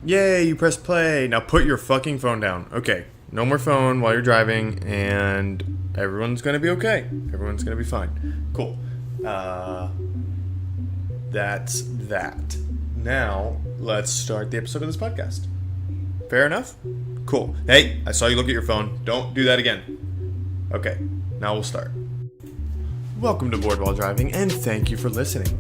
Yay, you press play. Now put your fucking phone down. Okay, no more phone while you're driving, and everyone's gonna be okay. Everyone's gonna be fine. Cool. That's that. Now, let's start the episode of this podcast. Fair enough? Cool. Hey, I saw you look at your phone. Don't do that again. Okay, now we'll start. Welcome to Board While Driving, and thank you for listening.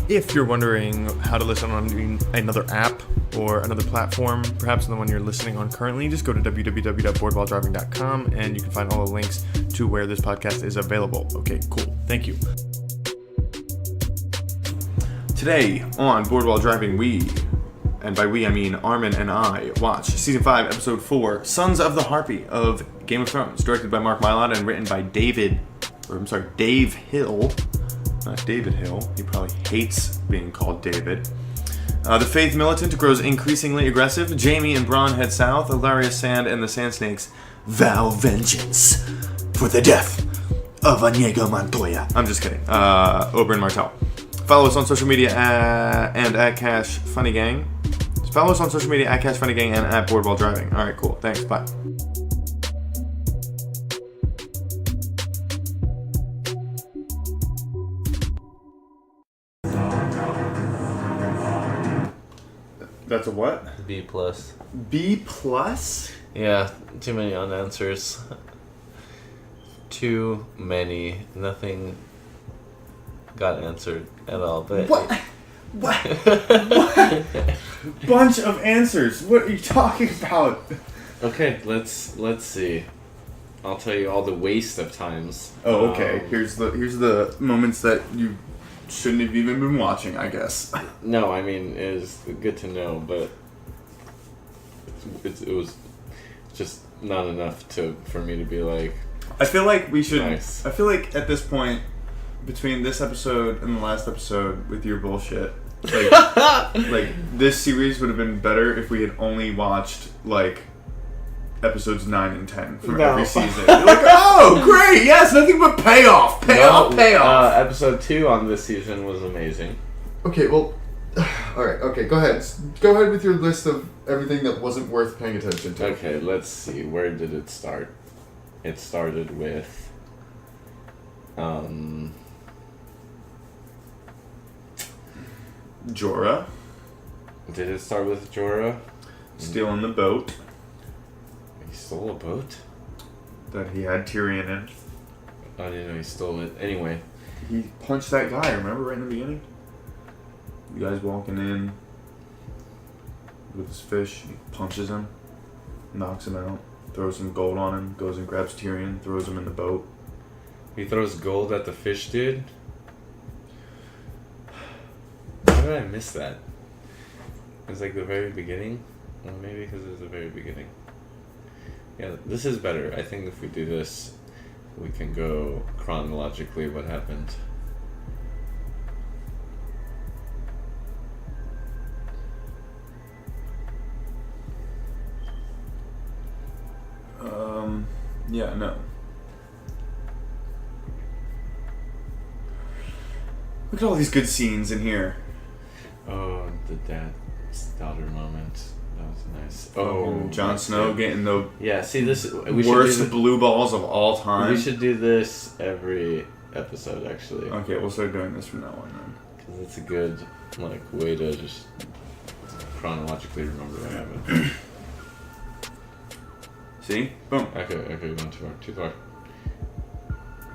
If you're wondering how to listen on another app or another platform, perhaps the one you're listening on currently, just go to www.boardwhiledriving.com and you can find all the links to where this podcast is available. Okay, cool. Thank you. Today on Board While Driving, and by we I mean Armen and I, watch Season 5, Episode 4, Sons of the Harpy of Game of Thrones, directed by Mark Mylod and written by Dave Hill. Not David Hill. He probably hates being called David. The Faith Militant grows increasingly aggressive. Jaime and Bronn head south. Ilaria Sand and the Sand Snakes vow vengeance for the death of Inigo Montoya. I'm just kidding. Oberyn Martell. Follow us on social media and at Cash Funny Gang. Follow us on social media at Cash Funny Gang and at Board While Driving. Alright, cool. Thanks. Bye. That's a what? B+. B+? Yeah, too many unanswers. Too many. Nothing got answered at all. But What? Bunch of answers. What are you talking about? Okay, let's see. I'll tell you all the waste of times. Oh, okay. Here's the moments that you shouldn't have even been watching, I guess. No, I mean, it was good to know, but it was just not enough for me to be like, I feel like we should. Nice. I feel like at this point, between this episode and the last episode with your bullshit, like this series would have been better if we had only watched like episodes 9 and 10 from every season. You're like, oh, great, yes, nothing but payoff. Episode 2 on this season was amazing. Okay, well, alright, okay, go ahead. Go ahead with your list of everything that wasn't worth paying attention to. Okay, let's see. Where did it start? It started with, Jorah. Did it start with Jorah? Stealing the boat He stole a boat? that he had Tyrion in. I didn't know he stole it. Anyway. He punched that guy, remember, right in the beginning? You guys walking in with his fish, he punches him, knocks him out, throws some gold on him, goes and grabs Tyrion, throws him in the boat. He throws gold at the fish dude? How did I miss that? It was like the very beginning? Well, maybe because it was the very beginning. Yeah, this is better. I think if we do this, we can go chronologically what happened. Yeah, no. Look at all these good scenes in here. Oh, the dad-daughter moment. That was nice. Oh, Jon Snow getting the see this. worst blue balls of all time. We should do this every episode, actually. Okay, we'll start doing this from now on then. Because it's a good way to just chronologically remember what happened. See? Boom. Okay, we went too far.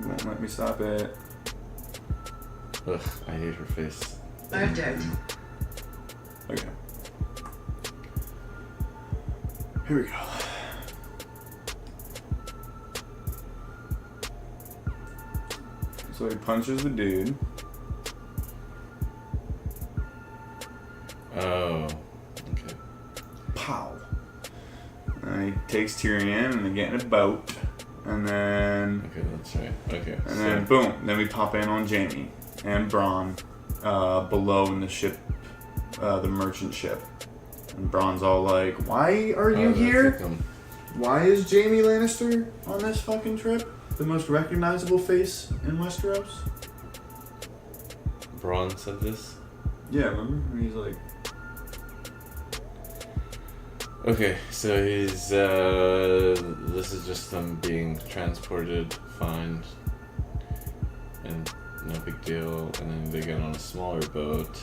You won't let me stop it. Ugh, I hate her face. I don't. Okay. Here we go. So he punches the dude. Oh, okay. Pow. And he takes Tyrion and they get in a boat. And then... Okay, that's right. Okay. And then boom. Then we pop in on Jaime and Bronn below in the ship, the merchant ship. And Bronn's all like, why are you here? Why is Jaime Lannister on this fucking trip? The most recognizable face in Westeros? Bronn said this? Yeah, remember? And he's like, Okay, so he's this is just them being transported, fine, and no big deal, and then they get on a smaller boat.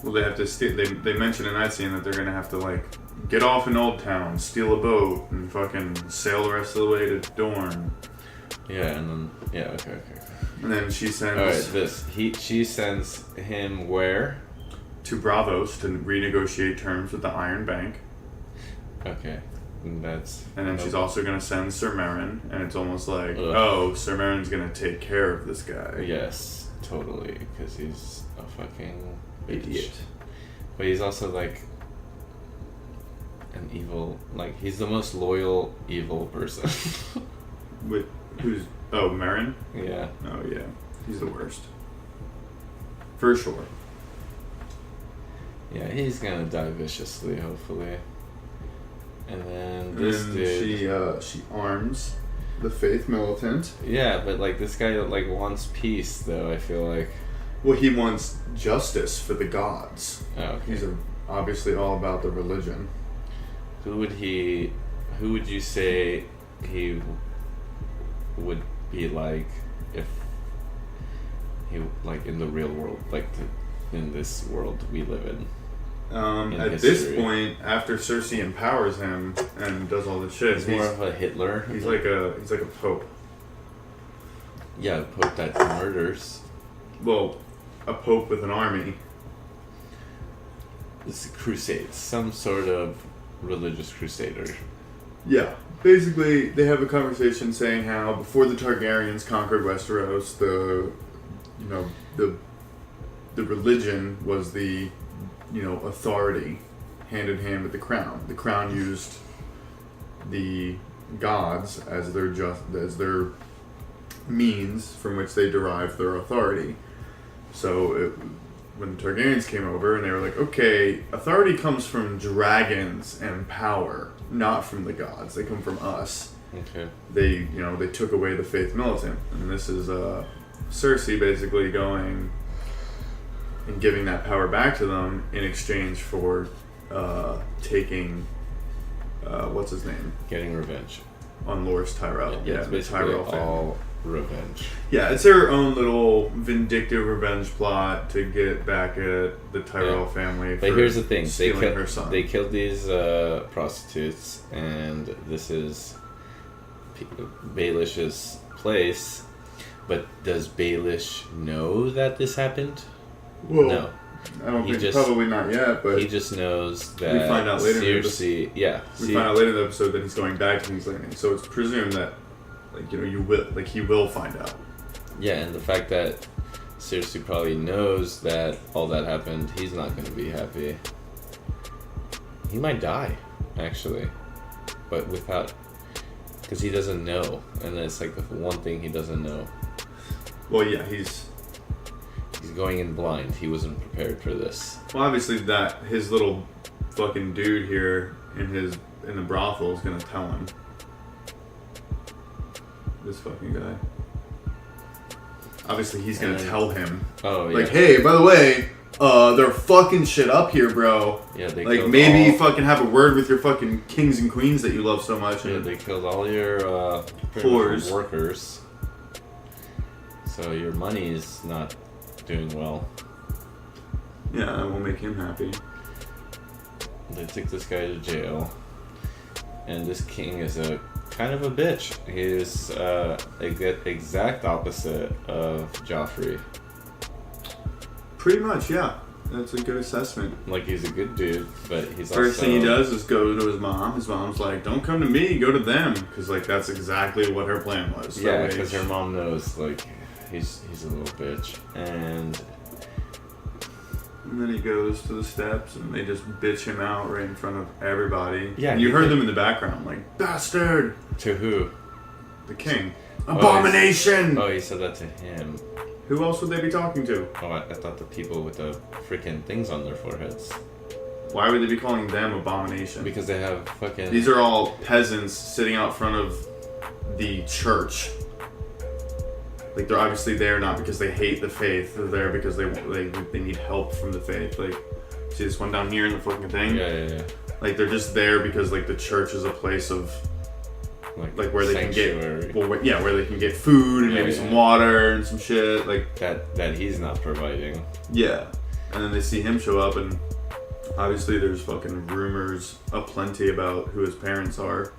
Well, they have to steal. They mention in that scene that they're gonna have to like get off in Old Town, steal a boat, and fucking sail the rest of the way to Dorne. Yeah, and then okay. And then she sends. All right, she sends him where? To Bravos to renegotiate terms with the Iron Bank. Okay, and then she's also gonna send Sir Meryn, and it's almost like, oh, Sir Meryn's gonna take care of this guy. Yes, totally, because he's a fucking idiot. But he's also like an evil, like he's the most loyal evil person. With who's Meryn? Yeah. Oh yeah, he's the worst. For sure. Yeah, he's gonna die viciously, hopefully. And then this dude, she arms the Faith Militant. Yeah, but like this guy like wants peace, though. I feel like. Well, he wants justice for the gods. Oh, okay. He's obviously all about the religion. Who would you say he would be like if he like in the real world, like in this world we live in? At this point, after Cersei empowers him and does all this shit, he's more of a Hitler. He's like a pope. Yeah, a pope that murders. Well, a pope with an army. It's crusades, some sort of religious crusader. Yeah, basically they have a conversation saying how before the Targaryens conquered Westeros, the religion was the authority hand in hand with the crown. The crown used the gods as their means from which they derived their authority. So when the Targaryens came over and they were like, okay, authority comes from dragons and power, not from the gods. They come from us. Okay. They took away the Faith Militant, and this is Cersei basically going and giving that power back to them in exchange for taking what's his name? Getting revenge On Loras Tyrell. Yeah, it's the basically Tyrell family. all revenge. Yeah, it's their own little vindictive revenge plot to get back at the Tyrell family. But here's the thing: her son. They killed these prostitutes, and this is Baelish's place. But does Baelish know that this happened? Well, no. I don't think probably not yet, but he just knows that we find out later. Cersei, we find out later in the episode that he's going back to King's Landing, so it's presumed that, he will find out. Yeah, and the fact that Cersei probably knows that all that happened, he's not going to be happy. He might die, actually, but because he doesn't know, and it's like the one thing he doesn't know. Well, yeah, he's going in blind. He wasn't prepared for this. Well, obviously that his little fucking dude here in the brothel is gonna tell him. This fucking guy. Obviously he's gonna tell him. Oh yeah. Like, hey, by the way, they're fucking shit up here, bro. Yeah, they like maybe fucking have a word with your fucking kings and queens that you love so much. Yeah, they killed all your whores, workers. So your money's not doing well. Yeah, that won't make him happy. They took this guy to jail, and this king is a kind of a bitch. He is exact opposite of Joffrey. Pretty much, yeah. That's a good assessment. Like, he's a good dude, but he's First thing he does is go to his mom. His mom's like, don't come to me, go to them. Because, that's exactly what her plan was. Yeah, because her mom knows, he's a little bitch. And then he goes to the steps, and they just bitch him out right in front of everybody. Yeah. And you heard them in the background, like, bastard! To who? The king. Abomination! He said that to him. Who else would they be talking to? Oh, I thought the people with the freaking things on their foreheads. Why would they be calling them abomination? Because they have fucking... These are all peasants sitting out front of the church. Like, they're obviously there not because they hate the faith. They're there because they need help from the faith. Like, see this one down here in the fucking thing? Yeah. Like they're just there because like the church is a place of like where they can get where they can get food and maybe some water and some shit like that he's not providing. Yeah, and then they see him show up, and obviously there's fucking rumors aplenty about who his parents are.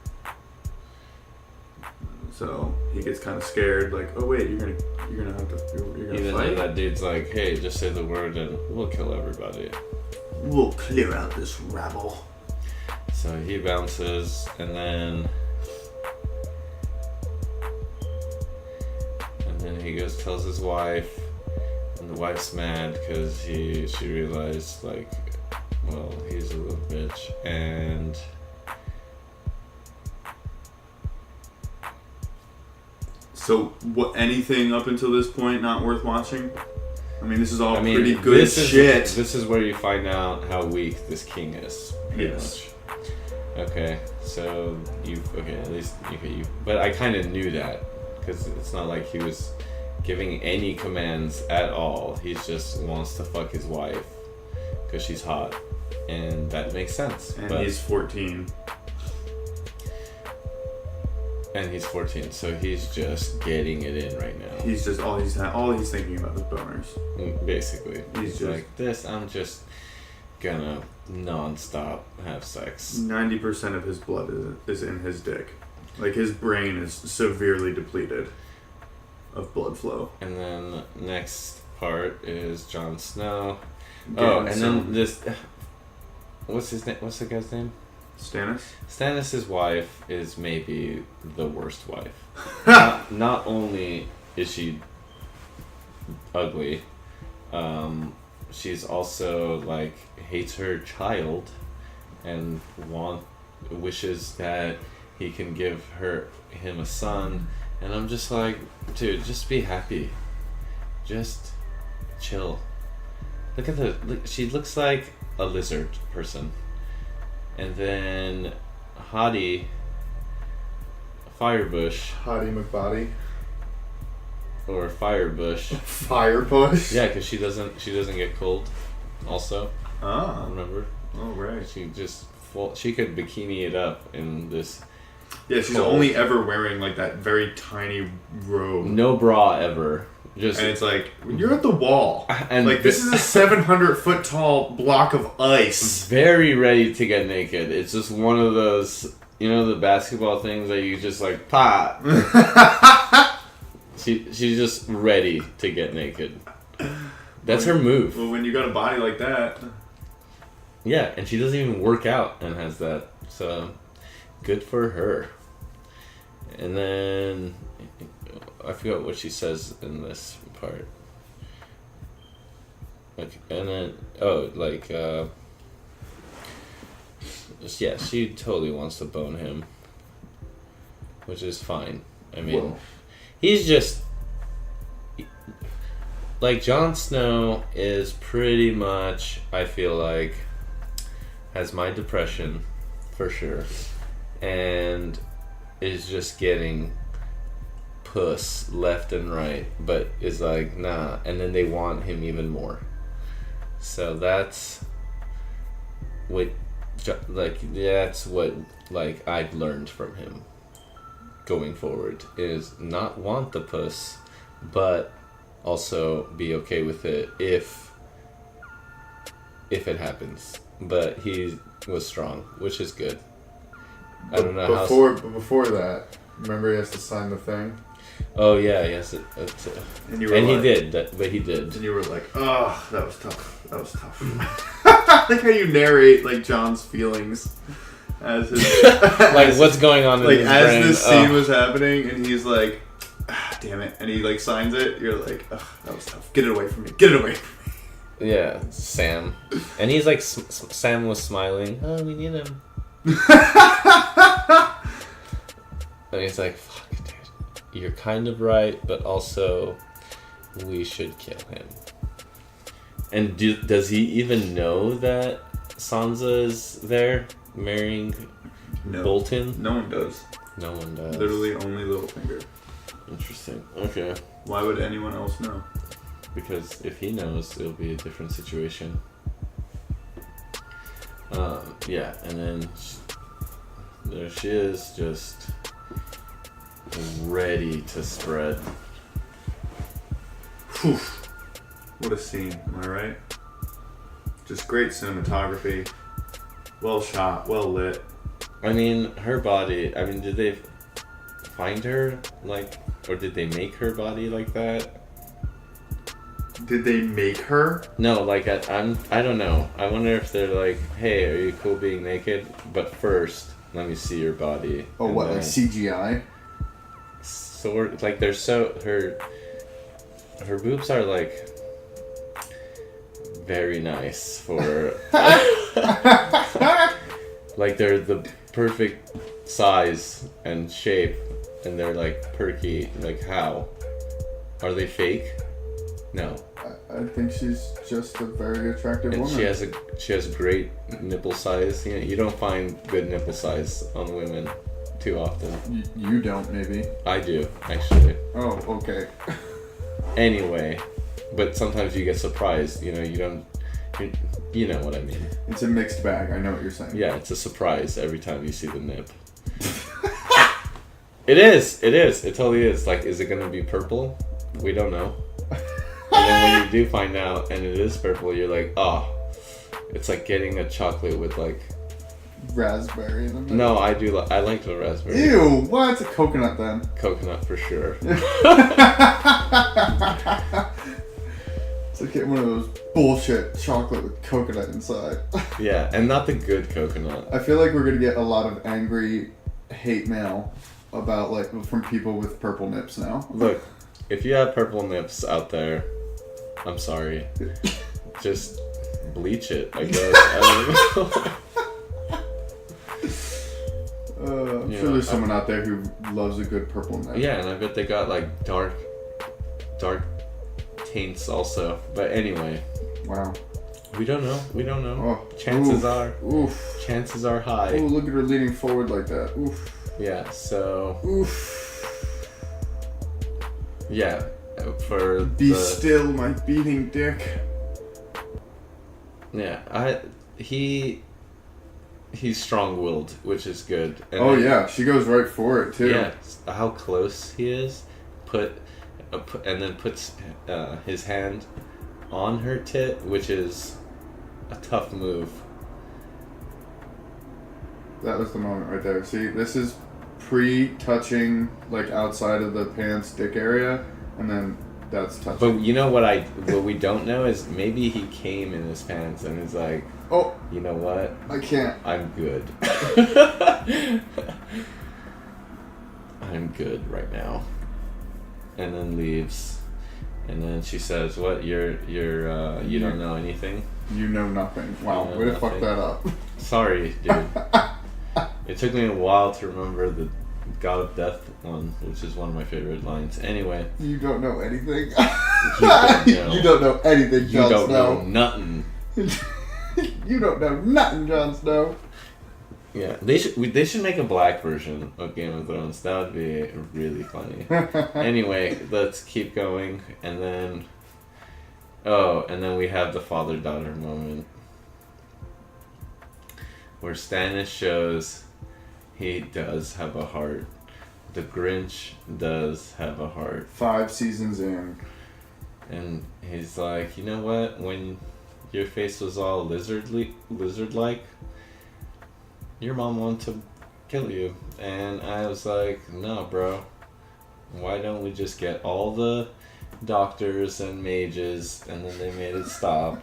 So he gets kind of scared, like, oh wait, you're gonna Even fight? though that dude's like, hey, just say the word and we'll kill everybody. We'll clear out this rabble. So he bounces, and then he goes tells his wife, and the wife's mad because she realized like, well, he's a little bitch, and so what? Anything up until this point not worth watching? I mean, this is all pretty good shit. This is where you find out how weak this king is. Pretty much. Okay, so but I kind of knew that because it's not like he was giving any commands at all. He just wants to fuck his wife because she's hot, and that makes sense. And he's 14. And he's 14, so he's just getting it in right now. He's just all he's thinking about is boners. Basically, he's just like this. I'm just gonna non-stop have sex. 90% of his blood is in his dick. Like his brain is severely depleted of blood flow. And then the next part is Jon Snow. Then this. What's his name? What's the guy's name? Stannis? Stannis' wife is maybe the worst wife. not only is she ugly, she's also like hates her child and wishes that he can give him a son. And I'm just like, dude, just be happy. Just chill. Look, she looks like a lizard person. And then Hottie Firebush. Hottie McBody. Or Firebush. Firebush? Yeah, because she doesn't get cold. Also. Ah. Remember? Oh right. She could bikini it up in this. Yeah, she's only ever wearing like that very tiny robe. No bra ever. And it's like, you're at the wall. And like, this is a 700-foot tall block of ice. Very ready to get naked. It's just one of those, the basketball things that you just like, pop. She's just ready to get naked. That's her move. Well, when you got a body like that. Yeah, and she doesn't even work out and has that. So, good for her. And then I forgot what she says in this part. Like, and then she totally wants to bone him, which is fine. I mean, he's just like Jon Snow is pretty much, I feel like, has my depression for sure, and is just getting puss left and right, but is like, nah, and then they want him even more. So that's what I've learned from him going forward, is not want the puss, but also be okay with it if it happens. But he was strong, which is good. I don't know before that, remember he has to sign the thing? Oh yeah, yes. And he did, but he did. And you were like, oh, that was tough. I like how you narrate like John's feelings as his like what's going on in like his as brain. This scene was happening, and he's like, damn it, and he like signs it. You're like, that was tough. Get it away from me. Yeah, Sam, and he's like, Sam was smiling. Oh, we need him. And he's like, fuck, dude, you're kind of right, but also we should kill him. And does he even know that Sansa is there marrying Bolton? No one does. No one does. Literally only Littlefinger. Interesting. Okay. Why would anyone else know? Because if he knows, it'll be a different situation. Yeah, and then there she is, just ready to spread. Whew. What a scene, am I right? Just great cinematography. Well shot, well lit. I mean, her body, I mean, did they find her, like, or did they make her body like that? Did they make her? No, like, I don't know. I wonder if they're like, hey, are you cool being naked? But first, let me see your body. Oh, And what, then, like CGI? Sort, like, they're so, her boobs are, like, very nice for, like, they're the perfect size and shape, and they're, like, perky. Like, how? Are they fake? No. I think she's just a very attractive And woman. she has great nipple size. You know, you don't find good nipple size on women too often. You don't, maybe. I do, actually. Oh, okay. Anyway, but sometimes you get surprised. You know, you know what I mean. It's a mixed bag. I know what you're saying. Yeah, it's a surprise every time you see the nip. It is. It totally is. Like, is it gonna be purple? We don't know. And then when you do find out and it is purple, you're like, oh, it's like getting a chocolate with, like, Raspberry in the middle. no, I do. I like the raspberry. Ew, what's a coconut then? Coconut for sure. It's like getting one of those bullshit chocolate with coconut inside. Yeah, and not the good coconut. I feel like we're gonna get a lot of angry hate mail about, like, from people with purple nips now. Look, if you have purple nips out there, I'm sorry. Just bleach it, I guess. I don't know. I'm Yeah, sure there's someone out there who loves a good purple nip. Yeah, and I bet they got, like, dark taints also. But anyway, Wow. we don't know. Oh, Chances oof. are high. Oh, look at her leaning forward like that. Oof. Yeah, so Oof. yeah, for Be still, my beating dick. Yeah, he's strong-willed, which is good. And Oh yeah, she goes right for it too. yeah, how close he is, and then puts his hand on her tit, which is a tough move. That was the moment right there. See, this is pre-touching, like, outside of the pants dick area, and then that's touching. But you know what we don't know is maybe he came in his pants and is like, Oh, you know what? I can't. I'm good. I'm good right now. And then leaves. And then she says, "What? You don't know anything?" You know nothing. Wow, know way to fuck nothing. that up. Sorry, dude. It took me a while to remember the God of Death one, which is one of my favorite lines. Anyway, You don't know anything. You don't know. You don't know anything, you Jon don't Snow. know nothing. You don't know nothing, Jon Snow. Yeah, they should make a black version of Game of Thrones. That would be really funny. Anyway, let's keep going, and then we have the father-daughter moment where Stannis shows he does have a heart. The Grinch does have a heart, 5 seasons in. and he's like, you know what? When your face was all lizard-like, your mom wanted to kill you. And I was like, no, bro. Why don't we just get all the doctors and mages, and then they made it stop.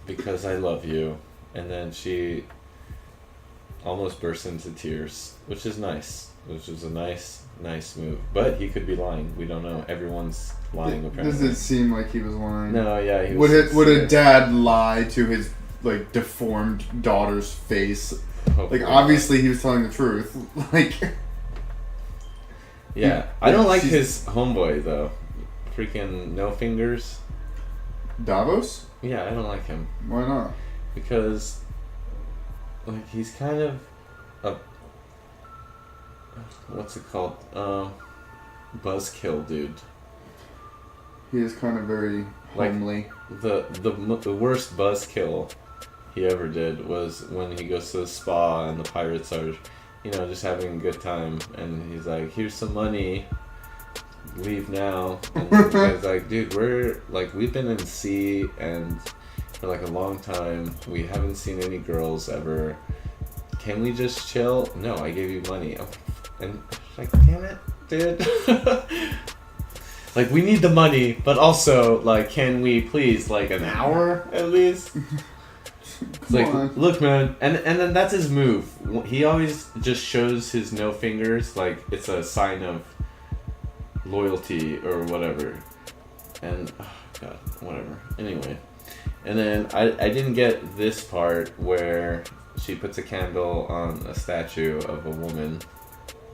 Because I love you. And then she almost burst into tears, which is nice. Which was a nice move. But he could be lying. We don't know. Everyone's lying, apparently. Does it seem like he was lying? No, yeah, he was. Would a dad lie to his, like, deformed daughter's face? Hopefully. Like, obviously he was telling the truth. Like, Yeah. I don't like She's- his homeboy, though. Freaking no fingers. Davos? Yeah, I don't like him. Why not? Because, like, he's kind of a, what's it called? Buzzkill dude. He is kind of very Like- homely. The worst buzzkill he ever did was when he goes to the spa and the pirates are, just having a good time, and he's like, "Here's some money, leave now." And the guy's like, "Dude, we've been in the sea and for like a long time. We haven't seen any girls ever. Can we just chill?" "No, I gave you money." And like, damn it, dude. Like, we need the money, but also, like, can we please, like, an hour at least? It's like, look, man, and then that's his move. He always just shows his no fingers like it's a sign of loyalty or whatever. And, oh, God, whatever. Anyway. And then I didn't get this part where she puts a candle on a statue of a woman.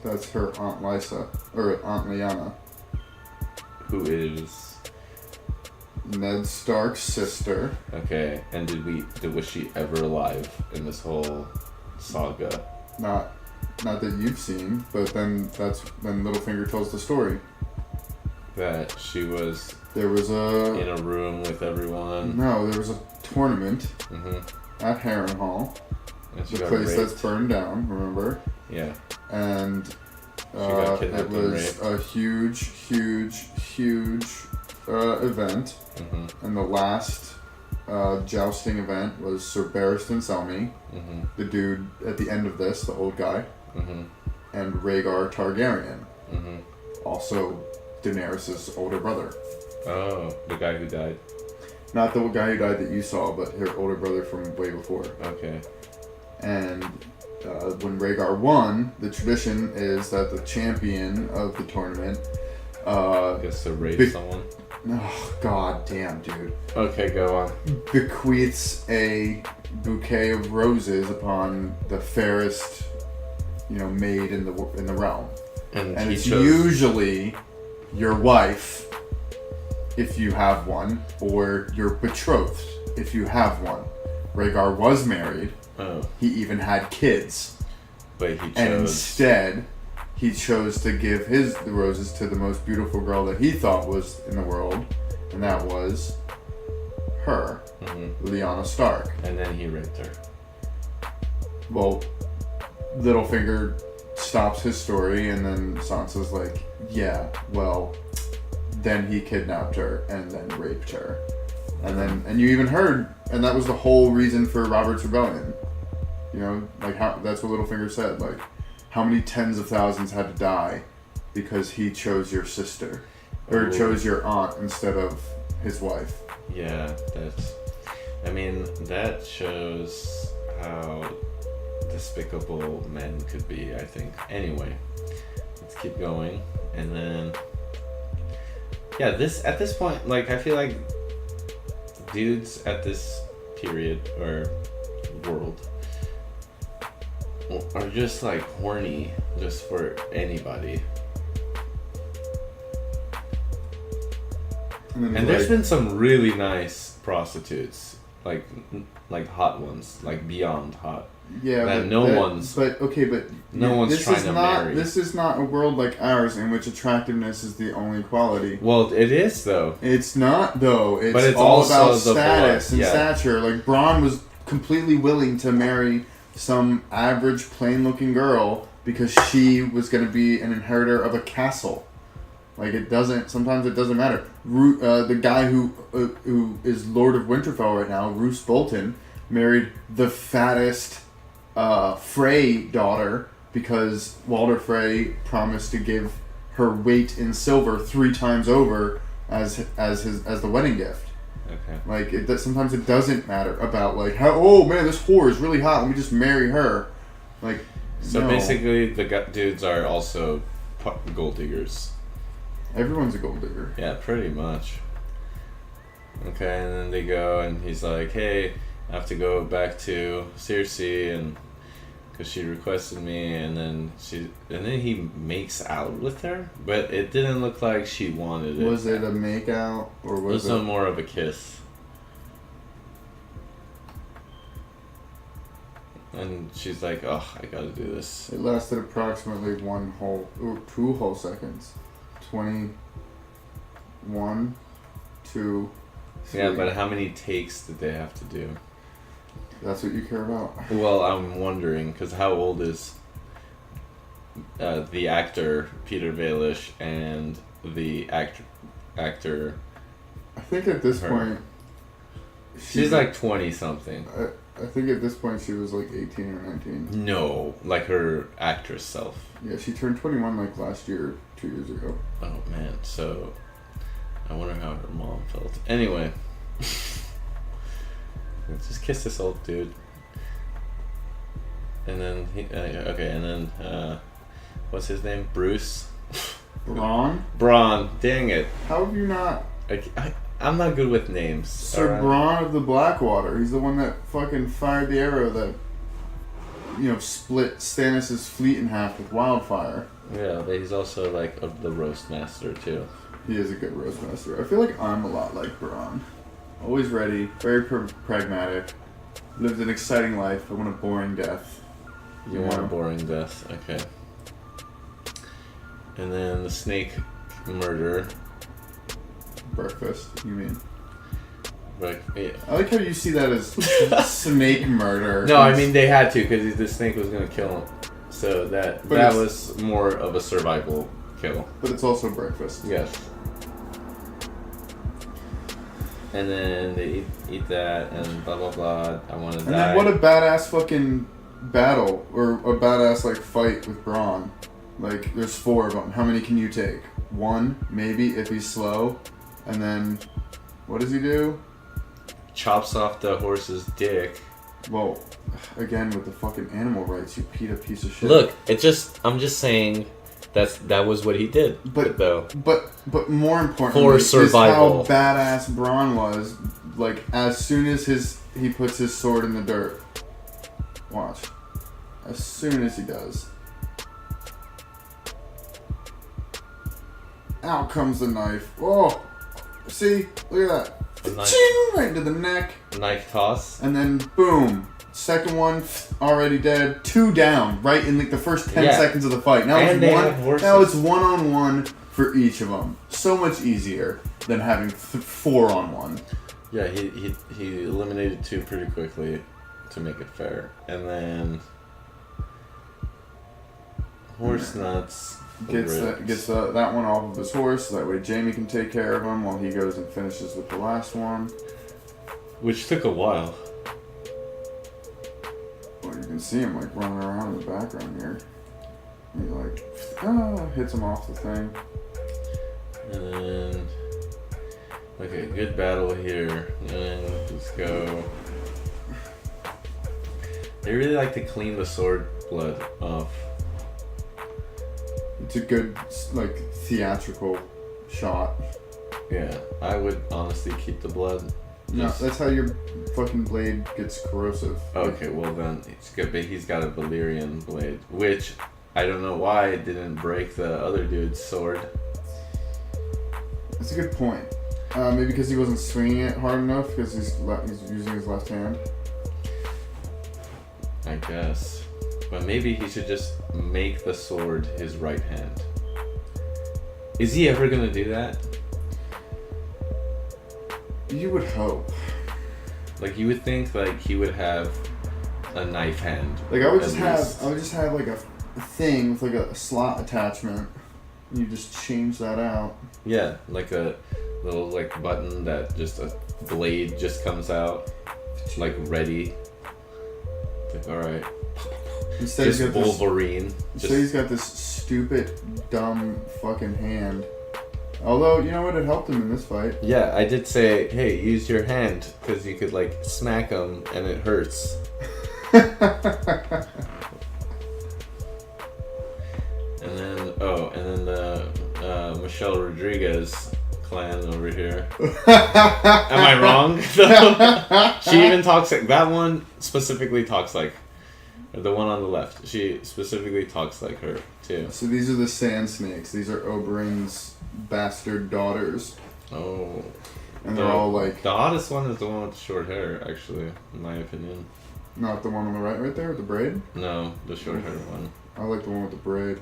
That's her Aunt Lisa, or Aunt Lyanna. Who is Ned Stark's sister. okay? And was she ever alive in this whole saga? Not that you've seen, but then that's when Littlefinger tells the story. That she was There was in a room with everyone. No, there was a tournament Mm-hmm. at Harrenhal, And she the got place raped. that's burned down. Remember? Yeah. And got kidnapped it and was raped. a huge event. Mm-hmm. And the last jousting event was Sir Barristan Selmy, Mm-hmm. the dude at the end of this, the old guy, Mm-hmm. and Rhaegar Targaryen, Mm-hmm. also Daenerys' older brother. Oh, the guy who died. Not the guy who died that you saw, but her older brother from way before. Okay. And when Rhaegar won, the tradition is that the champion of the tournament, Gets to rape someone. oh god damn dude, Okay, go on. bequeaths a bouquet of roses upon the fairest, maid in the realm, And and he it's chose. usually your wife, if you have one, or your betrothed, if you have one. Rhaegar was married. Oh, He even had kids. but he And chose. instead, he chose to give the roses to the most beautiful girl that he thought was in the world, and that was her, Mm-hmm. Lyanna Stark. And then he raped her. Well, Littlefinger stops his story, and then Sansa's like, yeah, well, then he kidnapped her and then raped her. And you even heard, and that was the whole reason for Robert's Rebellion. That's what Littlefinger said, like, how many tens of thousands had to die because he chose your sister, or Oh. chose your aunt instead of his wife. Yeah, that shows how despicable men could be, I think. Anyway, let's keep going. And then, yeah, at this point, like, I feel like dudes at this period or world are just like horny just for anybody. And there's been some really nice prostitutes, like hot ones, like beyond hot. Yeah, that but no that- one's- But okay, but no one's this trying is to not, marry. This is not a world like ours in which attractiveness is the only quality. Well, it is though. It's not though. It's, But it's all also about the status blood, and yeah. stature. Like Bronn was completely willing to marry some average, plain-looking girl because she was going to be an inheritor of a castle. Like sometimes it doesn't matter. The guy who is Lord of Winterfell right now, Roose Bolton, married the fattest Frey daughter because Walder Frey promised to give her weight in silver 3 times over as the wedding gift. Okay. Like sometimes it doesn't matter about like how, oh man, this whore is really hot, let me just marry her. Like So no. basically, the dudes are also gold diggers. Everyone's a gold digger. Yeah, pretty much. Okay, and then they go, and he's like, "Hey, I have to go back to Cersei, and because she requested me." And then he makes out with her, but it didn't look like she wanted it. Was it a makeout or It was was it? more of a kiss. And she's like, "Oh, I gotta do this." It lasted approximately 2 whole seconds. 21, 2, 3. Yeah, but how many takes did they have to do? That's what you care about? Well, I'm wondering, because how old is the actor Peter Baelish and the actor? I think at this point... She's like 20-something. I think at this point she was like 18 or 19. No, like her actress self. Yeah, she turned 21 like last year, 2 years ago. Oh, man. So, I wonder how her mom felt. Anyway. Just kiss this old dude. And then, what's his name? Bruce? Braun? Braun. Dang it. How have you not... I'm not good with names. Sir Braun of the Blackwater. He's the one that fucking fired the arrow that, split Stannis' fleet in half with wildfire. Yeah, but he's also like the roast master too. He is a good roast master. I feel like I'm a lot like Braun. Always ready, very pragmatic. Lived an exciting life, but want a boring death. You want a boring death, okay. And then the snake murder. Breakfast, you mean? Right. Yeah. I like how you see that as snake murder. No, I mean they had to because the snake was gonna kill him. So that was more of a survival kill. But it's also breakfast. Yes. And then they eat that and blah blah blah. I want to die. And then what a badass fucking battle or a badass like fight with Braun. Like there's 4 of them. How many can you take? 1 maybe if he's slow. And then what does he do? Chops off the horse's dick. Well, again with the fucking animal rights, you piece of shit. Look, I'm just saying that was what he did. But more importantly, for survival, is how badass Braun was. Like as soon as he puts his sword in the dirt. Watch. As soon as he does. Out comes the knife. Oh, see, look at that. Ching, right into the neck. Knife toss. And then boom. Second one already dead. 2 down. Right in like the first 10 seconds of the fight. Now it's 1-on-1 for each of them. So much easier than having 4-on-1. Yeah, he eliminated 2 pretty quickly to make it fair, and then horse nuts. Gets that one off of his horse, so that way Jamie can take care of him while he goes and finishes with the last one. Which took a while. Well, you can see him like running around in the background here. And he like, hits him off the thing. And then, okay, good battle here. And let's go. They really like to clean the sword blood off. It's a good, like, theatrical shot. Yeah, I would honestly keep the blood. No, that's how your fucking blade gets corrosive. Okay, well then, it's good, but he's got a Valyrian blade, which I don't know why it didn't break the other dude's sword. That's a good point. Maybe because he wasn't swinging it hard enough because he's using his left hand. I guess. But maybe he should just make the sword his right hand. Is he ever gonna do that? You would hope. Like you would think like he would have a knife hand. Like I would just have like a thing with like a slot attachment. And you just change that out. Yeah, like a little like button that just a blade just comes out, like ready. Like alright. Instead just Wolverine. He's got this stupid, dumb fucking hand. Although, you know what? It helped him in this fight. Yeah, I did say, hey, use your hand, because you could, like, smack him, and it hurts. And then the Michelle Rodriguez clan over here. Am I wrong? She even talks like, that one specifically talks like, the one on the left, she specifically talks like her, too. So these are the Sand Snakes. These are Oberyn's bastard daughters. Oh. And they're all like... The hottest one is the one with the short hair, actually, in my opinion. Not the one on the right there with the braid? No, the short hair one. I like the one with the braid.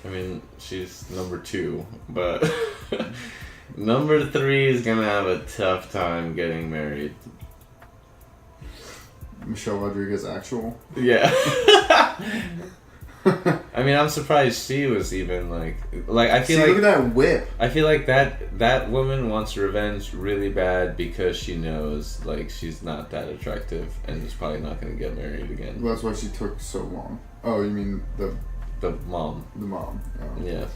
I mean, she's number 2, but number 3 is gonna have a tough time getting married. Michelle Rodriguez actual. Yeah. I mean, I'm surprised she was even like I feel See, like look at that whip. I feel like that woman wants revenge really bad because she knows like she's not that attractive and is probably not going to get married again. Well, that's why she took so long. Oh, you mean the mom? The mom. Oh. Yeah.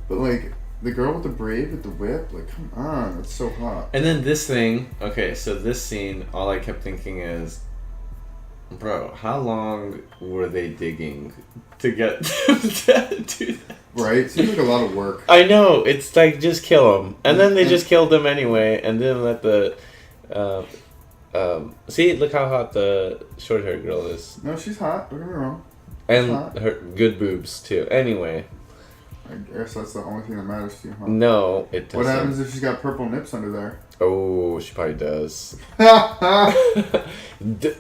But like the girl with the braid with the whip, like come on, it's so hot. And then this thing. Okay, so this scene, all I kept thinking is, bro, how long were they digging to get to do that? Right? Seems like a lot of work. I know. It's like, just kill him. And then they just killed him anyway, and then let the... see, look how hot the short-haired girl is. No, she's hot. Don't get me wrong. And her good boobs, too. Anyway. I guess that's the only thing that matters to you, huh? No, it doesn't. What happens if she's got purple nips under there? Oh, she probably does.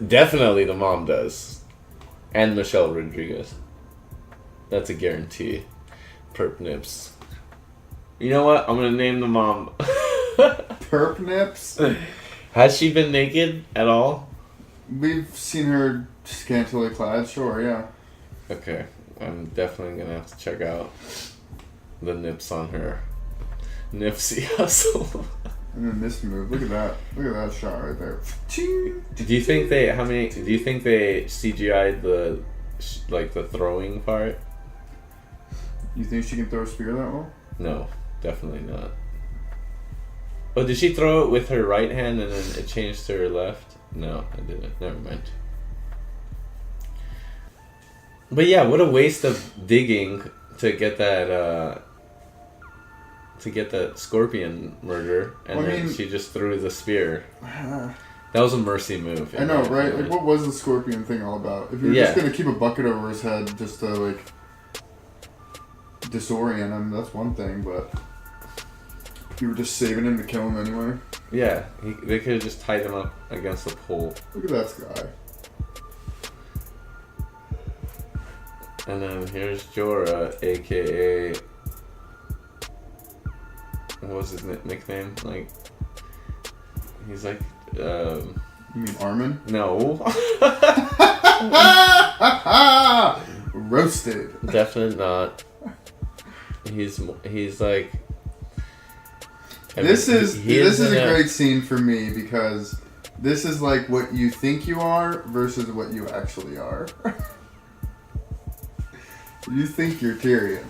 Definitely the mom does. And Michelle Rodriguez. That's a guarantee. Perp nips. You know what? I'm gonna name the mom. Perp nips? Has she been naked at all? We've seen her scantily clad, sure, yeah. Okay. I'm definitely gonna have to check out the nips on her. Nipsey Hussle. And then this move, look at that shot right there. Ching. Do you think they CGI'd the throwing part? You think she can throw a spear that well? No, definitely not. Oh, did she throw it with her right hand and then it changed to her left? No, I didn't. Never mind. But yeah, what a waste of digging to get that scorpion murder, and then she just threw the spear. That was a mercy move. I know, right? Like, what was the scorpion thing all about? If you were just gonna keep a bucket over his head just to like disorient him, that's one thing. But you were just saving him to kill him anyway. Yeah, they could have just tied him up against the pole. Look at that guy. And then here's Jorah, aka... What was his nickname? Like... He's like... You mean Armen? No. Roasted. Definitely not. He's like... This is a great scene for me because this is like what you think you are versus what you actually are. You think you're Tyrion.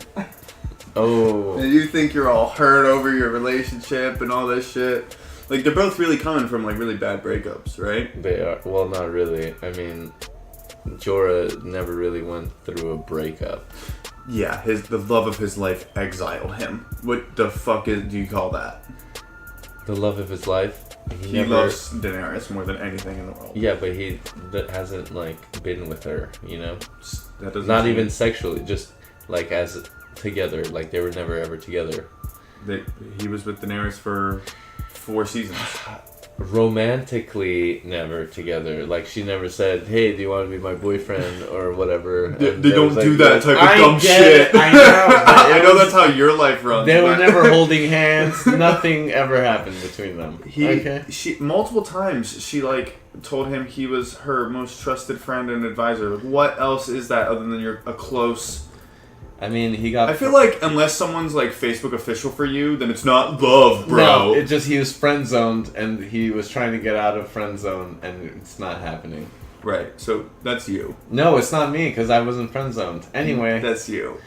Oh. And you think you're all hurt over your relationship and all this shit. Like, they're both really coming from, like, really bad breakups, right? They are. Well, not really. I mean, Jorah never really went through a breakup. Yeah, the love of his life exiled him. What the fuck do you call that? The love of his life? He loves Daenerys more than anything in the world. Yeah, but he hasn't, like, been with her, you know? That doesn't Not even sexually, just, like, as together. Like, they were never ever together. He was with Daenerys for 4 seasons. Romantically never together. Like, she never said, hey, do you want to be my boyfriend or whatever. They don't do that type of dumb shit. I know. I know that's how your life runs. They were never holding hands. Nothing ever happened between them. She multiple times she like told him he was her most trusted friend and advisor. Like, what else is that other than you're a close? I mean, he got... I feel like unless someone's like Facebook official for you, then it's not love, bro. No, it just he was friend zoned and he was trying to get out of friend zone and it's not happening. Right. So that's you. No, it's not me because I wasn't friend zoned. Anyway, that's you.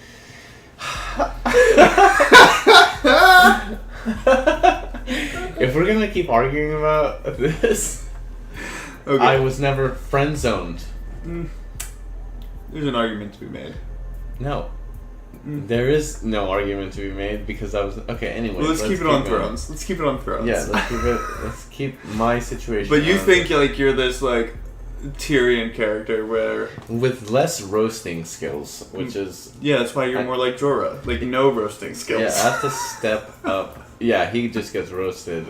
If we're gonna keep arguing about this, okay. I was never friend zoned. There's an argument to be made. No. There is no argument to be made because I was okay. Anyway, well, let's keep it on Thrones. Let's keep it on Thrones. Yeah, let's keep my situation. But you think like you're this like Tyrion character where with less roasting skills, which is that's why you're more like Jorah, like no roasting skills. Yeah, I have to step up. Yeah, he just gets roasted,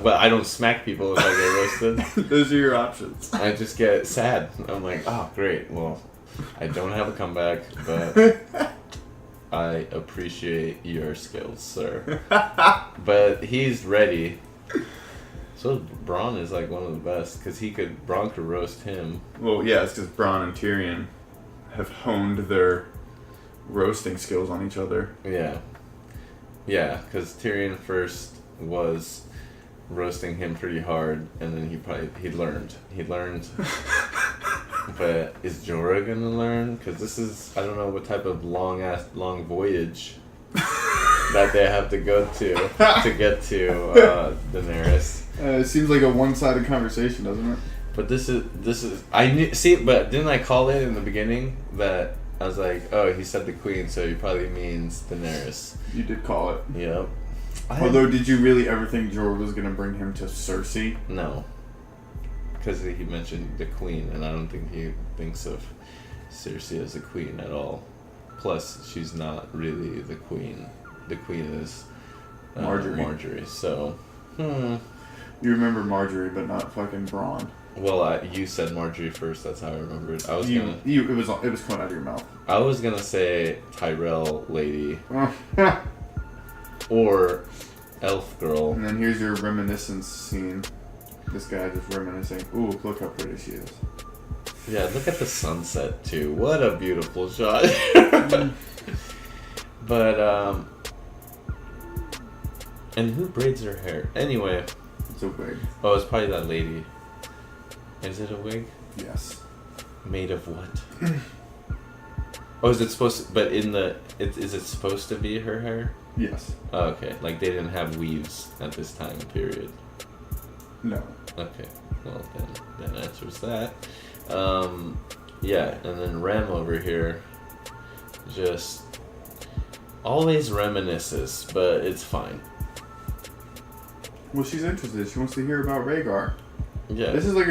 but I don't smack people if I get roasted. Those are your options. I just get sad. I'm like, oh great, well. I don't have a comeback, but I appreciate your skills, sir. But he's ready. So Bronn is like one of the best because Bronn could roast him. Well, yeah, it's because Bronn and Tyrion have honed their roasting skills on each other. Yeah. Yeah, because Tyrion first was roasting him pretty hard, and then he learned. But is Jorah gonna learn? Because this is, I don't know what type of long voyage that they have to go to get to Daenerys. It seems like a one-sided conversation, doesn't it? But this is I knew, see, but didn't I call it in the beginning that I was like, oh, he said the queen, so he probably means Daenerys. You did call it. Yep. Although, did you really ever think Jorah was going to bring him to Cersei? No. Because he mentioned the queen, and I don't think he thinks of Cersei as a queen at all. Plus, she's not really the queen. The queen is Marjorie. So, You remember Marjorie, but not fucking Bronn. Well, you said Marjorie first. That's how I remembered. It was coming out of your mouth. I was gonna say Tyrell lady, or elf girl. And then here's your reminiscence scene. This guy just reminiscing. Ooh, look how pretty she is. Yeah, look at the sunset too. What a beautiful shot. But and who braids her hair? Anyway. It's a wig. Oh, it's probably that lady. Is it a wig? Yes. Made of what? Oh, is it supposed to, but is it supposed to be her hair? Yes. Oh, okay. Like they didn't have weaves at this time period. No. Okay. Well, then that answers that. Yeah, and then Rem over here just always reminisces, but it's fine. Well, she's interested. She wants to hear about Rhaegar. Yeah. This is like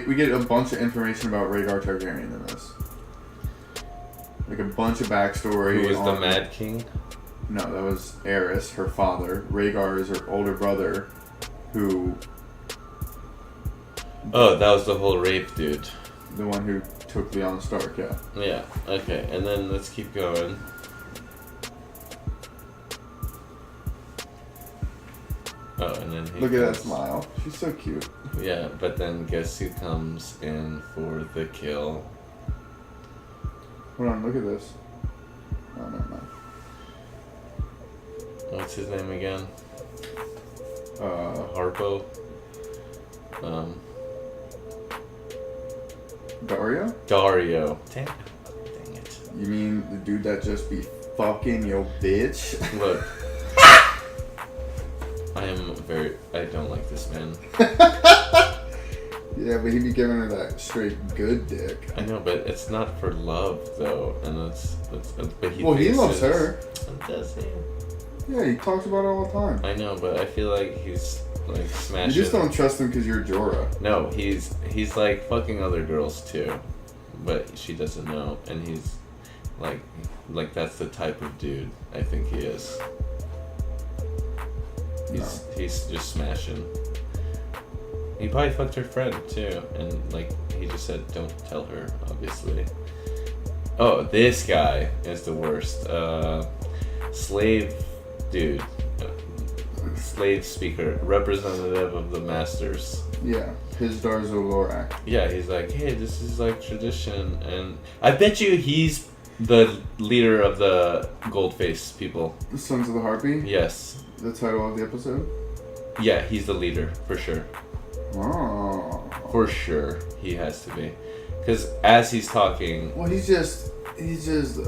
we get a bunch of information about Rhaegar Targaryen in this. Like a bunch of backstory. Who was the Mad King? No, that was Aerys, her father. Rhaegar is her older brother, who... Oh, that was the whole rape dude. The one who took Lyanna Stark, yeah. Yeah, okay, and then let's keep going. Oh, and then look at that smile. She's so cute. Yeah, but then guess who comes in for the kill? Hold on, look at this. Oh, never mind. What's his name again? Harpo. Harpo. Dario? Dario. Dang it. You mean the dude that just be fucking yo bitch? Look. I don't like this man. Yeah, but he be giving her that straight good dick. I know, but it's not for love though, and but he. Well, he loves her. Does he? Yeah, he talks about it all the time. I know, but I feel like he's like smashing. You just don't trust him because you're Jorah. No, he's like fucking other girls too, but she doesn't know, and he's like that's the type of dude I think he is. He's just smashing. He probably fucked her friend too, and like he just said, don't tell her, obviously. Oh, this guy is the worst. Slave dude. Slave speaker. Representative of the masters. Yeah, his Darzo Lorak. Yeah, he's like, hey, this is like tradition, and I bet you he's the leader of the Goldface people. The Sons of the Harpy? Yes. The title of the episode? Yeah, he's the leader, for sure. Oh. For sure, he has to be. Because as he's talking... Well, he's just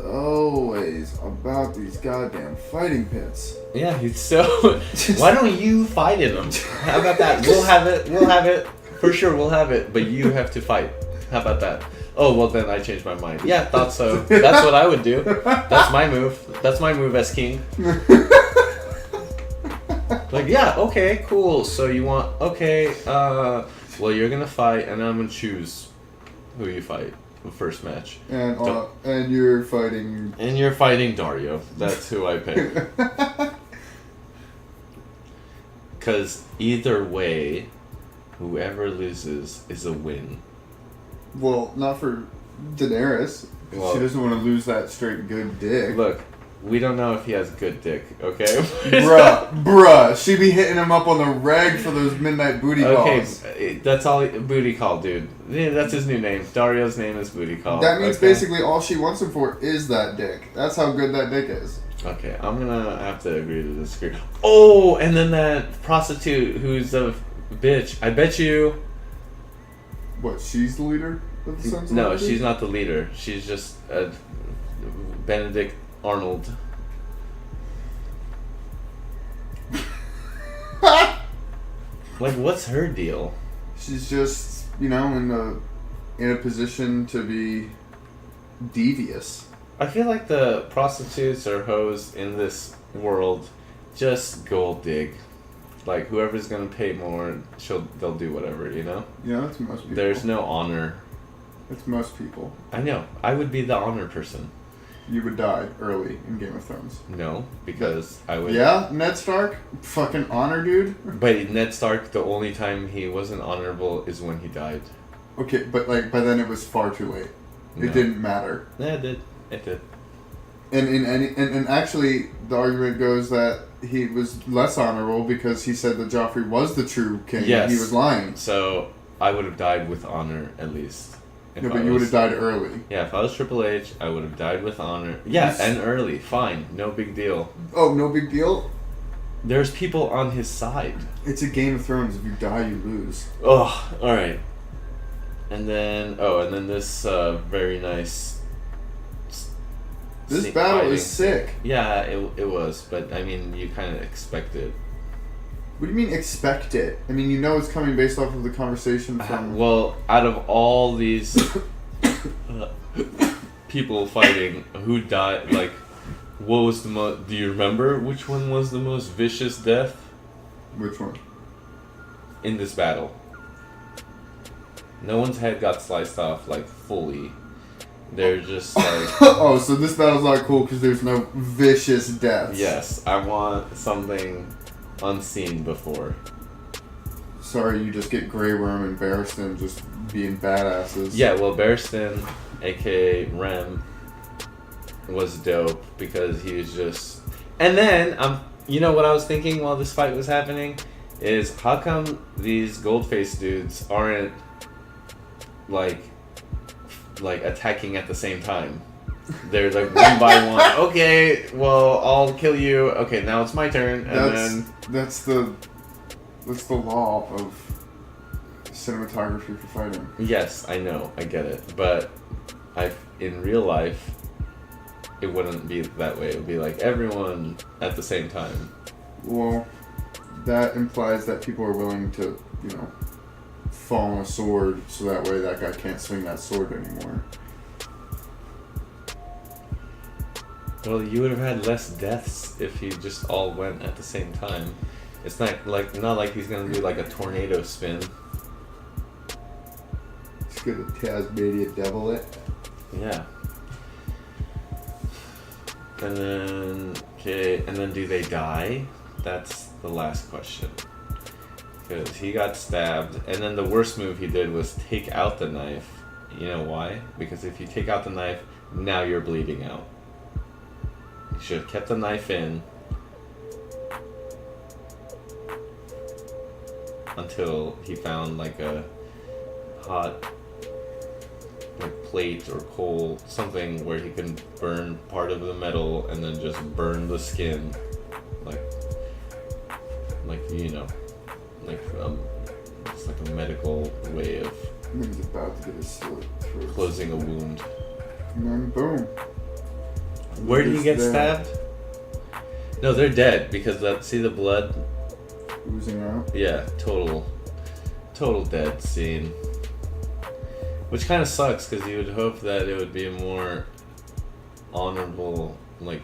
always about these goddamn fighting pits. Yeah, he's so... Why don't you fight in them? How about that? We'll have it. For sure, we'll have it. But you have to fight. How about that? Oh, well then I changed my mind. Yeah, thought so. That's what I would do. That's my move. That's my move as king. Like, yeah, okay, cool. So you want... Okay, well, you're gonna fight, and I'm gonna choose who you fight. The first match. And you're fighting... And you're fighting Dario. That's who I pick. Because either way, whoever loses is a win. Well, not for Daenerys. Well, she doesn't want to lose that straight good dick. Look, We don't know if he has good dick, okay? Bruh. She be hitting him up on the reg for those midnight booty calls. Okay, that's all. Booty call, dude. Yeah, that's his new name. Dario's name is Booty Call. That means basically all she wants him for is that dick. That's how good that dick is. Okay, I'm gonna have to agree to disagree. Oh, and then that prostitute who's a bitch. I bet you... What, she's the leader of the Sons of No, Anarchy? she's not the leader. She's just Benedict Arnold. Like, what's her deal? She's just, in a position to be devious. I feel like the prostitutes or hoes in this world just gold dig. Like, whoever's gonna pay more, they'll do whatever, you know? Yeah, that's most people. There's no honor. That's most people. I know. I would be the honor person. You would die early in Game of Thrones. No, because I would... Yeah, Ned Stark? Fucking honor, dude? But Ned Stark, the only time he wasn't honorable is when he died. Okay, but by then it was far too late. No. It didn't matter. Yeah, it did. It did. And actually, the argument goes that he was less honorable because he said that Joffrey was the true king. Yes. And he was lying. So, I would have died with honor, at least. No, but you would have died early. Yeah, if I was Triple H, I would have died with honor. Yeah, and early. Fine. No big deal. Oh, no big deal? There's people on his side. It's a Game of Thrones. If you die, you lose. Oh, alright. And then this very nice... This battle fighting. is sick. Yeah, it was. But, I mean, you kind of expect it. What do you mean expect it? I mean, it's coming based off of the conversation from... Well, out of all these people fighting, who died, like, what was the most... Do you remember which one was the most vicious death? Which one? In this battle. No one's head got sliced off, like, fully. They're just, like... Oh, so this battle's not cool because there's no vicious deaths. Yes, I want something... unseen before. Sorry, you just get Grey Worm and Barristan just being badasses. Yeah, well, Barristan, aka Rem, was dope because he was just... And then, you know what I was thinking while this fight was happening? Is how come these gold-faced dudes aren't, like attacking at the same time? They're like one by one. Okay, well, I'll kill you. Okay, now it's my turn, and that's the law of cinematography for fighting. Yes, I know, I get it, but in real life, it wouldn't be that way. It would be like everyone at the same time. Well, that implies that people are willing to, fall on a sword, so that way that guy can't swing that sword anymore. Well, you would have had less deaths if you just all went at the same time. It's not like he's gonna do like a tornado spin. He's gonna Tasmania devil it. Yeah. And then do they die? That's the last question. Because he got stabbed, and then the worst move he did was take out the knife. You know why? Because if you take out the knife, now you're bleeding out. You should have kept the knife in until he found like a hot plate or coal, something where he can burn part of the metal and then just burn the skin, it's like a medical way of He's about to get his slit through. closing a wound. And then boom. Where did he get There. stabbed? No, they're dead because see the blood. Oozing out. Yeah, total dead scene. Which kind of sucks because you would hope that it would be a more honorable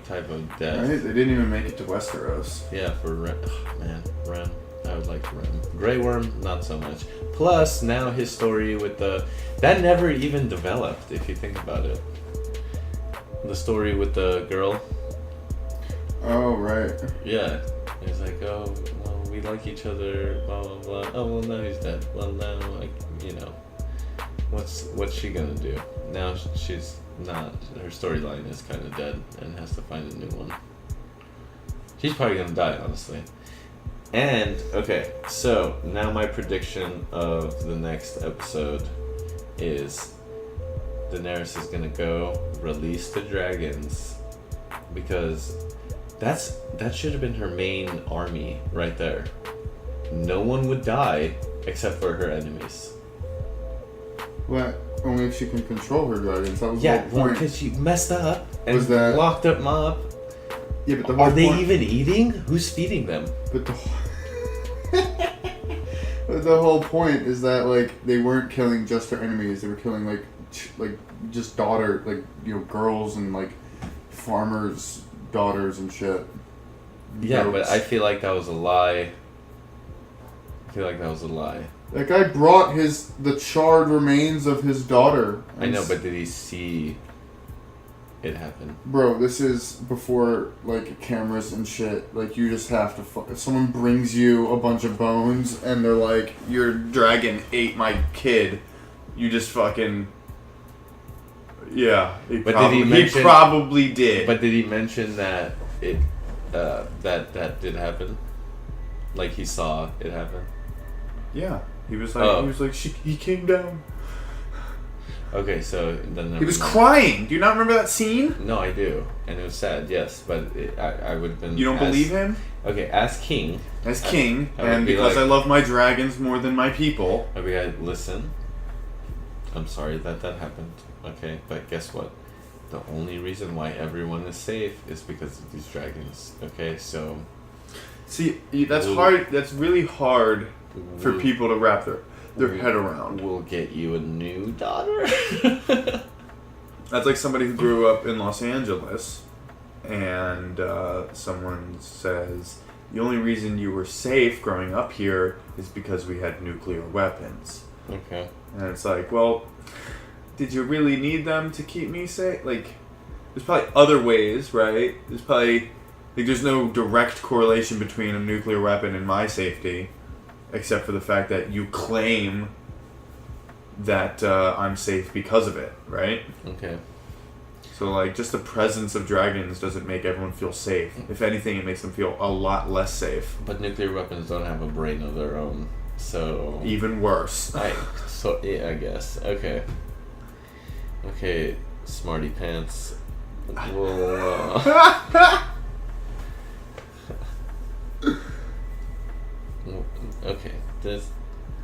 type of death. Right? They didn't even make it to Westeros. Yeah, for Rem. Oh, man, Rem. I would like Rem. Grey Worm, not so much. Plus, now his story with that never even developed, if you think about it. The story with the girl. Oh, right. Yeah. He's like, oh, well, we like each other, blah, blah, blah. Oh, well, now he's dead. Well, now, what's she gonna do? Now she's not. Her storyline is kind of dead and has to find a new one. She's probably gonna die, honestly. And okay, so now my prediction of the next episode is Daenerys is gonna go release the dragons, because that should have been her main army right there. No one would die except for her enemies. Well, only if she can control her dragons. That was Yeah, the whole point. because she messed up and Was that- locked them up. Yeah, but the whole Are they point, even eating? Who's feeding them? But the but the whole point is that like they weren't killing just their enemies. They were killing like just girls and like farmers' daughters and shit. Yeah, Goats. but I feel like that was a lie. That guy brought the charred remains of his daughter. I know, but did he see it happen? Bro, this is before like cameras and shit. Like you just have to. If someone brings you a bunch of bones and they're like, Your dragon ate my kid. You just fucking. Yeah. He probably did. But did he mention that it that did happen? Like he saw it happen? Yeah. He was like, he came down. Okay, so then He was crying. Do you not remember that scene? No, I do, and it was sad. Yes, but I would have been. You don't believe him? Okay, as king. As king, I would and be because like- I love my dragons more than my people. I'd be like, listen. I'm sorry that happened. Okay, but guess what? The only reason why everyone is safe is because of these dragons. Okay, so. See, that's We'll- hard. That's really hard for we'll- people to wrap their head around. We'll get you a new daughter. That's like somebody who grew up in Los Angeles, and someone says, the only reason you were safe growing up here is because we had nuclear weapons. Okay. And it's like, well, did you really need them to keep me safe? Like, there's probably other ways, right? There's no direct correlation between a nuclear weapon and my safety, except for the fact that you claim that I'm safe because of it, right? Okay. So, like, just the presence of dragons doesn't make everyone feel safe. If anything, it makes them feel a lot less safe. But nuclear weapons don't have a brain of their own, so. Even worse. Yeah, I guess. Okay. Okay, smarty pants. Well, okay.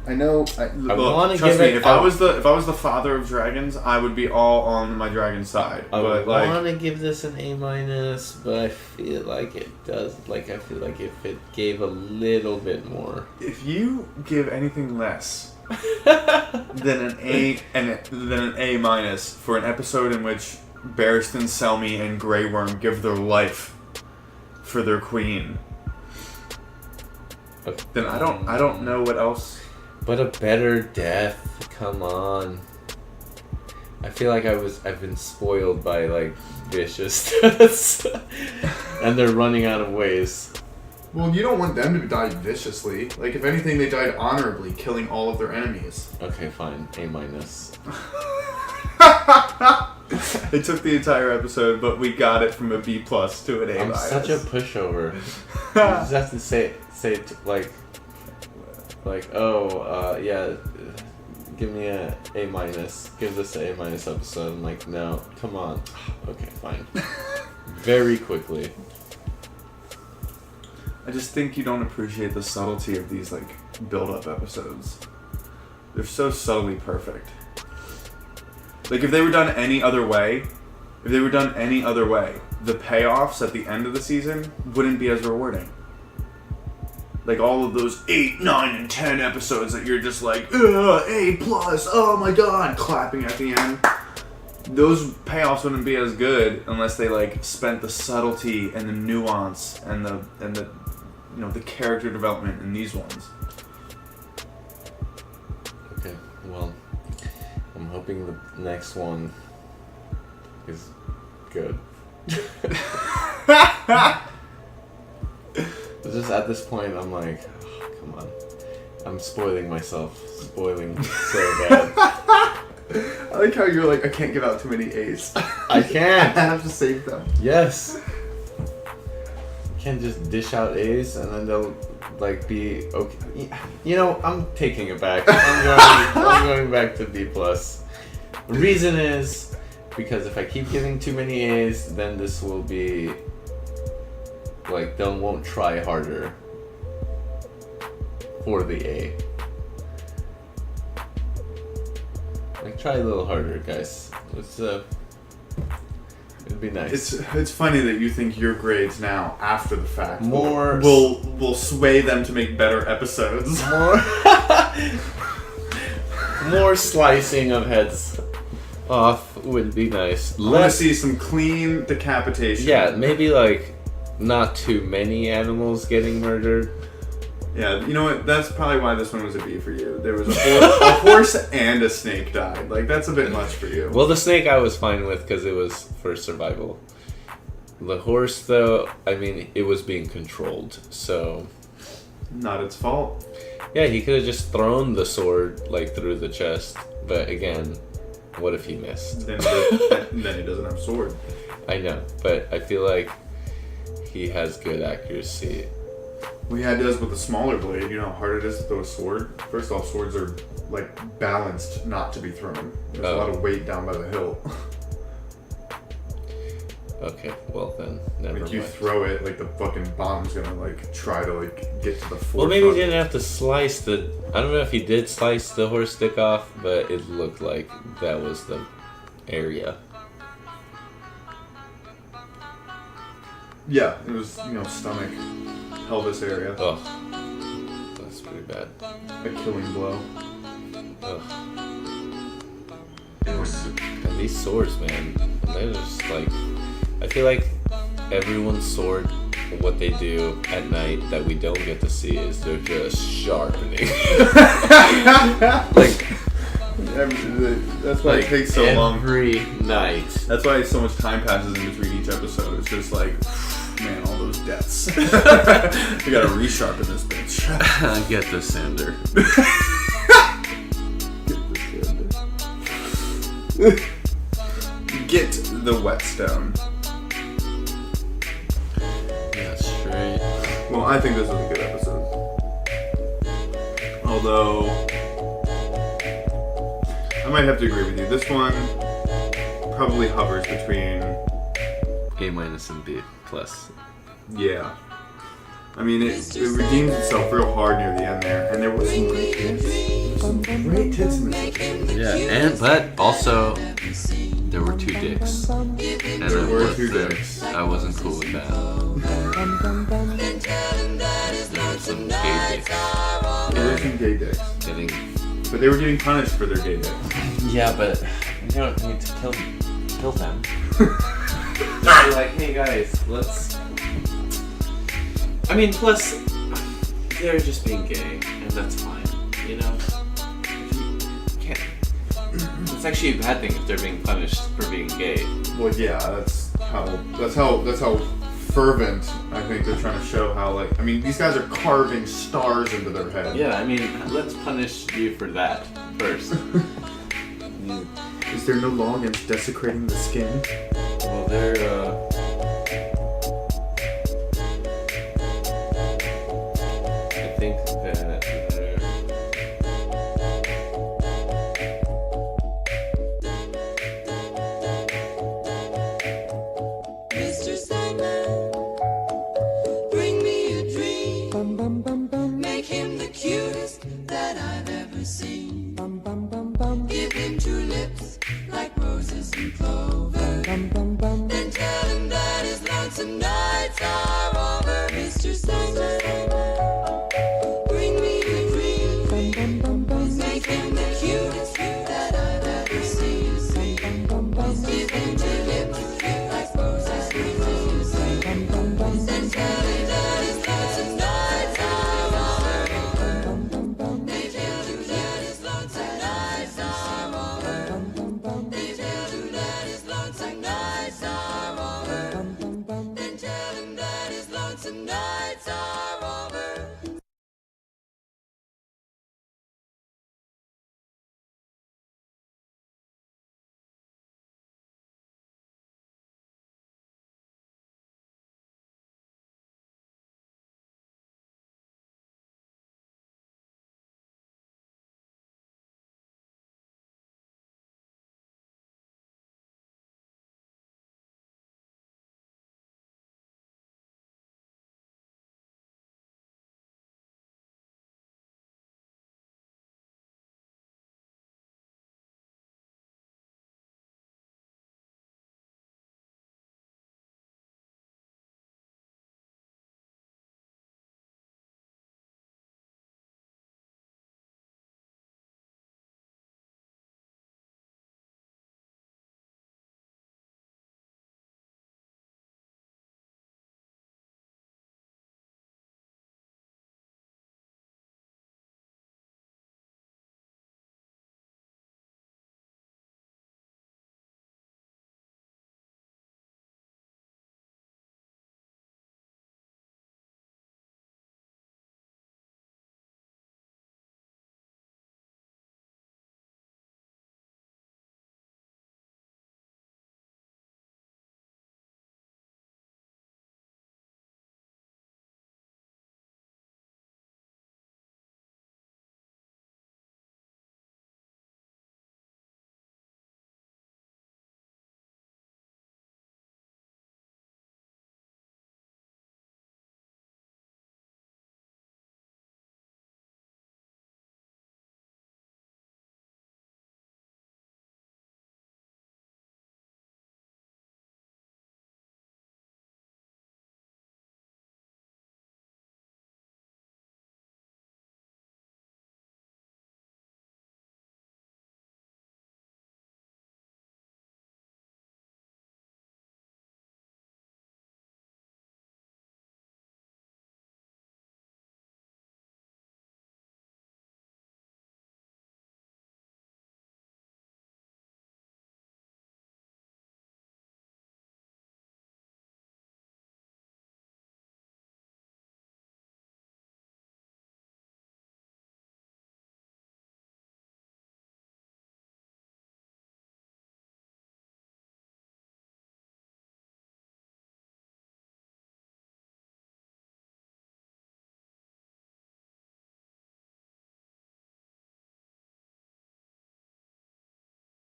I know. wanna trust give me. it- If I was the father of dragons, I would be all on my dragon side. I But want to give this an A-, but I feel like it does. Like I feel like if it gave a little bit more. if you give anything less than an A minus for an episode in which Barristan Selmy and Grey Worm give their life for their queen, then I don't know what else. But a better death. Come on. I feel like I've been spoiled by like vicious deaths, and they're running out of ways. Well, you don't want them to die viciously. Like, if anything, they died honorably, killing all of their enemies. Okay, fine. A-. It took the entire episode, but we got it from a B plus to an A I'm minus. such a pushover. You just have to say it like yeah, give me a A-. Give this a A- episode. I'm like, no, come on. Okay, fine. Very quickly. I just think you don't appreciate the subtlety of these like build-up episodes. They're so subtly perfect. Like if they were done any other way, the payoffs at the end of the season wouldn't be as rewarding. Like all of those 8, 9, and 10 episodes that you're just like, A plus, oh my god, clapping at the end. Those payoffs wouldn't be as good unless they like spent the subtlety and the nuance and the the character development in these ones. Okay, well, I'm hoping the next one is good. Just at this point, I'm like, oh, come on. I'm spoiling myself. Spoiling so bad. I like how you're like, I can't give out too many A's. I can't. I have to save them. Yes. Can't just dish out A's and then they'll like be okay. You know, I'm taking it back. I'm going back to B+. The reason is because if I keep giving too many A's, then this will be like they won't try harder for the A. Like try a little harder, guys. It'd be nice. It's funny that you think your grades now, after the fact, More will sway them to make better episodes. More slicing of heads off would be nice. I want to see some clean decapitation. Yeah, maybe like not too many animals getting murdered. Yeah, you know what? That's probably why this one was a B for you. There was a horse and a snake died. Like, that's a bit much for you. Well, the snake I was fine with because it was for survival. The horse, though, I mean, it was being controlled, so... Not its fault. Yeah, he could have just thrown the sword, like, through the chest. But again, what if he missed? Then he doesn't have a sword. I know, but I feel like he has good accuracy. Well, yeah, it does with a smaller blade. You know how hard it is to throw a sword? First off, swords are, like, balanced not to be thrown. There's a lot of weight down by the hilt. Okay, well then, never mind. Like, you throw it, like, the fucking bomb's gonna, like, try to, like, get to the forefront. Well, maybe he didn't have to slice the... I don't know if he did slice the horse stick off, but it looked like that was the area. Yeah, it was, you know, stomach, pelvis area. Ugh. That's pretty bad. A killing blow. Ugh. And these swords, man, they're just like... I feel like everyone's sword, what they do at night that we don't get to see is they're just sharpening. Like... That's why it takes so long. Every night. That's why so much time passes in between each episode. It's just like, man, all those deaths. We gotta resharpen this bitch. Get the sander. Get the whetstone. Yeah, straight. Well, I think this was a good episode. Although, I might have to agree with you. This one probably hovers between A- and B+. Yeah. I mean, it redeems itself real hard near the end there, and there was some great tits. Some great tits in this episode. Yeah, but also there were two dicks, and There were two dicks. I wasn't cool with that. There were some gay dicks. There were some gay dicks. Getting... But they were getting punished for their gay dicks. Yeah, but you don't need to kill them. They're like, hey guys, let's... I mean, plus, they're just being gay, and that's fine, you know? You can't... It's actually a bad thing if they're being punished for being gay. Well, yeah, that's how fervent I think they're trying to show how, like, I mean, these guys are carving stars into their head. Yeah, I mean, let's punish you for that first. Is there no law against desecrating the skin? Well, they're, I think that they're... Mr. Sandman, bring me a dream. Make him the cutest that I've ever seen. Give him two lips like roses and cloves.